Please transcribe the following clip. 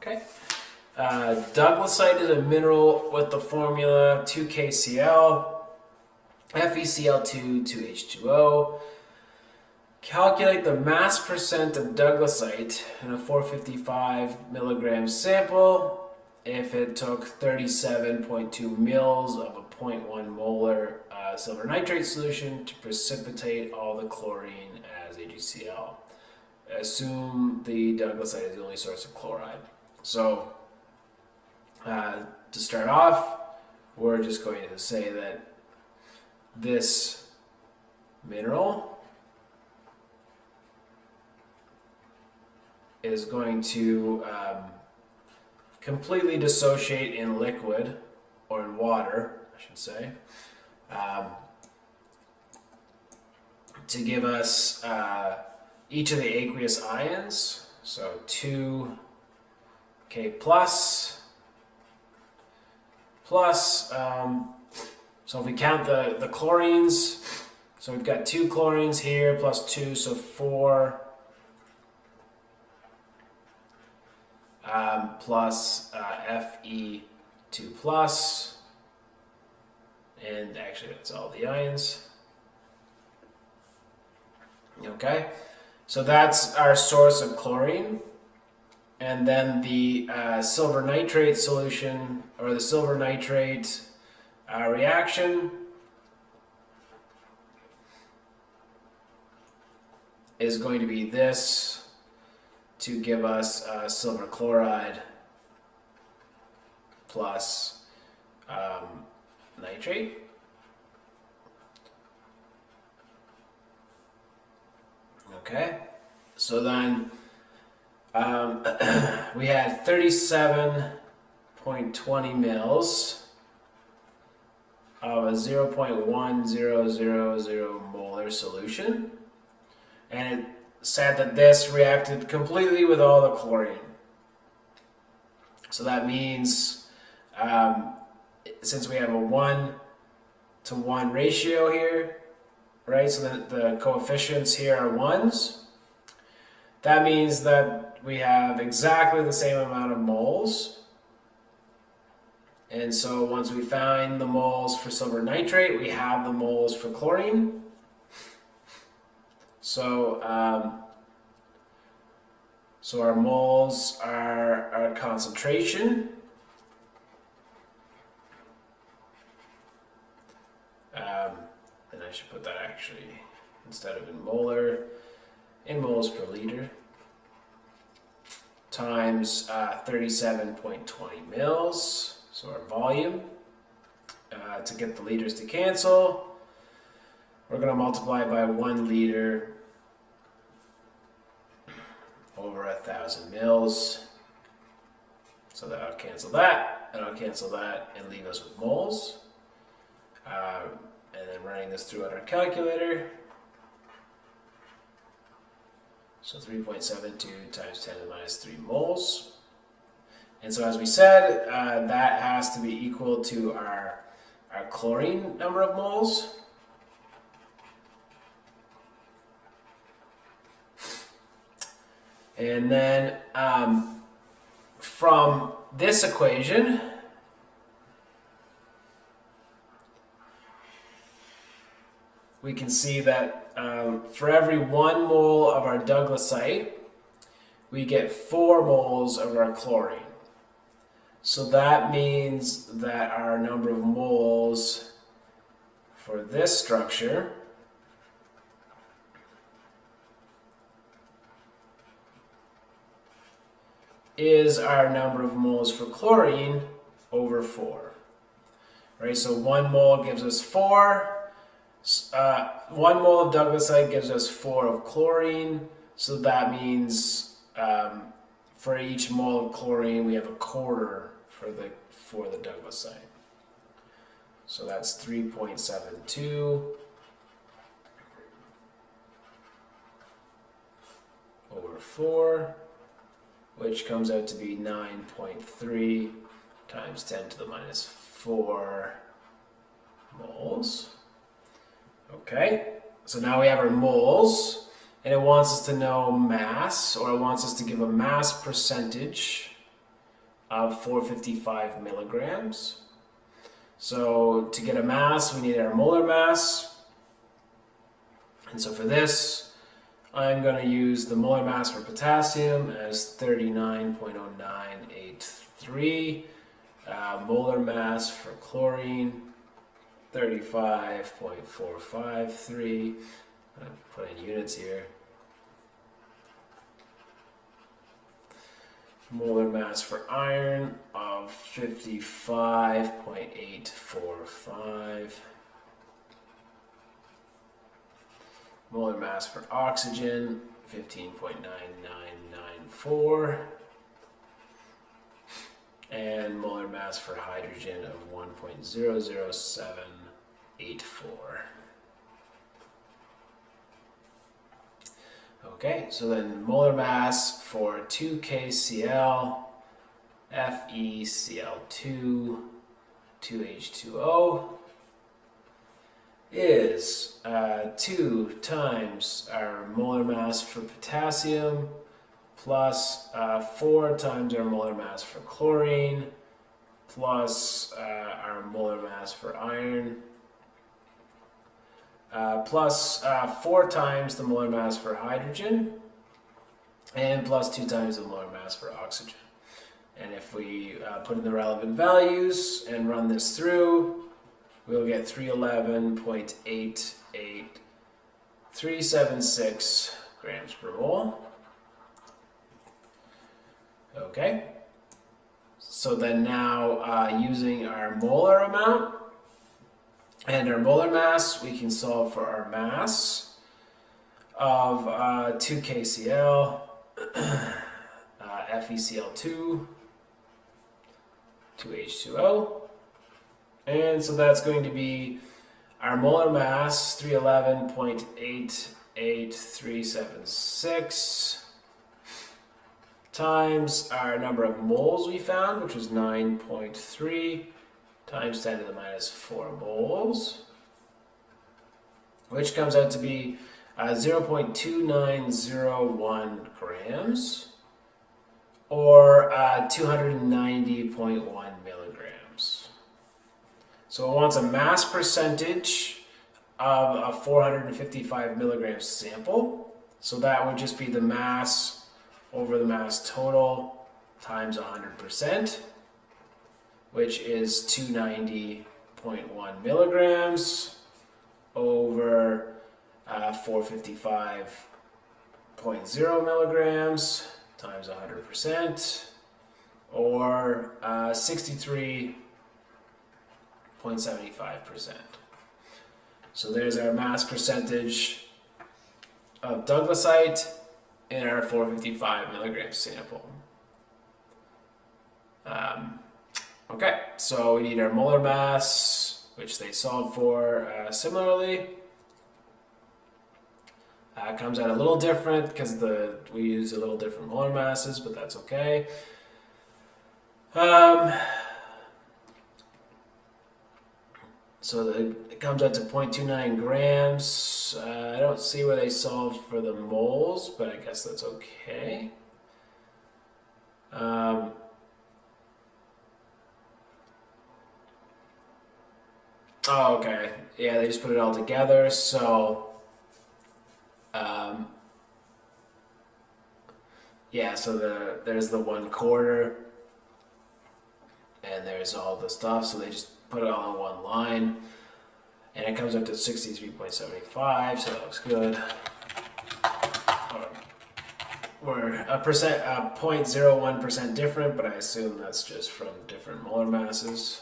Okay. Douglasite is a mineral with the formula 2KCl, FeCl2, 2H2O. Calculate the mass percent of Douglasite in a 455 milligram sample if it took 37.2 mils of a 0.1 molar silver nitrate solution to precipitate all the chlorine as AgCl. Assume the Douglasite is the only source of chloride. So, to start off, we're just going to say that this mineral is going to completely dissociate in liquid, or in water, I should say, to give us each of the aqueous ions. So 2K plus, so if we count the chlorines, so we've got 2 chlorines here plus 2, so 4, plus Fe2 plus, and actually that's all the ions. Okay, so that's our source of chlorine. And then the silver nitrate solution, or the silver nitrate reaction, is going to be this to give us silver chloride plus nitrate. Okay, so then we had 37.20 mils of a 0.1000 molar solution, and it said that this reacted completely with all the chlorine. So that means since we have a 1-to-1 ratio here, right, so that the coefficients here are 1s, that means that we have exactly the same amount of moles. And so once we find the moles for silver nitrate, we have the moles for chlorine. So, so our moles are our concentration. And I should put that actually, instead of in molar, in moles per liter, times 37.20 mils, so our volume. To get the liters to cancel, we're going to multiply by 1 liter over 1,000 mils. So that'll cancel that, and I'll cancel that, and leave us with moles. And then running this through on our calculator. So 3.72 times 10 to the minus 3 moles. And so as we said, that has to be equal to our chlorine number of moles. And then from this equation, we can see that for every 1 mole of our Douglasite, we get 4 moles of our chlorine. So that means that our number of moles for this structure is our number of moles for chlorine over 4. Right, so 1 mole gives us 4. 1 mole of Douglasite gives us 4 of chlorine, so that means for each mole of chlorine we have a quarter for the Douglasite. So that's 3.72 over 4, which comes out to be 9.3 times 10 to the minus 4 moles. Okay, so now we have our moles, and it wants us to know mass, or it wants us to give a mass percentage of 455 milligrams. So to get a mass, we need our molar mass. And so for this, I'm going to use the molar mass for potassium as 39.0983. Molar mass for chlorine, 35.453. I'll put in units here. Molar mass for iron of 55.845. Molar mass for oxygen, 15.9994. And molar mass for hydrogen of 1.00784. Okay, so then molar mass for 2KCl, FeCl2, 2H2O is 2 times our molar mass for potassium plus 4 times our molar mass for chlorine plus our molar mass for iron plus 4 times the molar mass for hydrogen and plus 2 times the molar mass for oxygen. And if we put in the relevant values and run this through, we'll get 311.88376 grams per mole. Okay, so then now using our molar amount and our molar mass, we can solve for our mass of 2KCl, FeCl2, 2H2O, and so that's going to be our molar mass, 311.88376, times our number of moles we found, which was 9.3, times 10 to the minus 4 moles, which comes out to be 0.2901 grams, or 290.1 milligrams. So it wants a mass percentage of a 455 milligram sample, so that would just be the mass over the mass total times 100%, which is 290.1 milligrams over 455.0 milligrams times 100%, or 63.75%. So there's our mass percentage of Douglasite in our 455 milligram sample. Okay, so we need our molar mass, which they solved for similarly. Comes out a little different because we use a little different molar masses, but that's okay. So it comes out to 0.29 grams. I don't see where they solved for the moles, but I guess that's okay. Oh, okay. Yeah, they just put it all together. So, yeah. So there's the 1/4, and there's all the stuff. So they just put it all in one line, and it comes up to 63.75. So that looks good. We're a 0.01% different, but I assume that's just from different molar masses.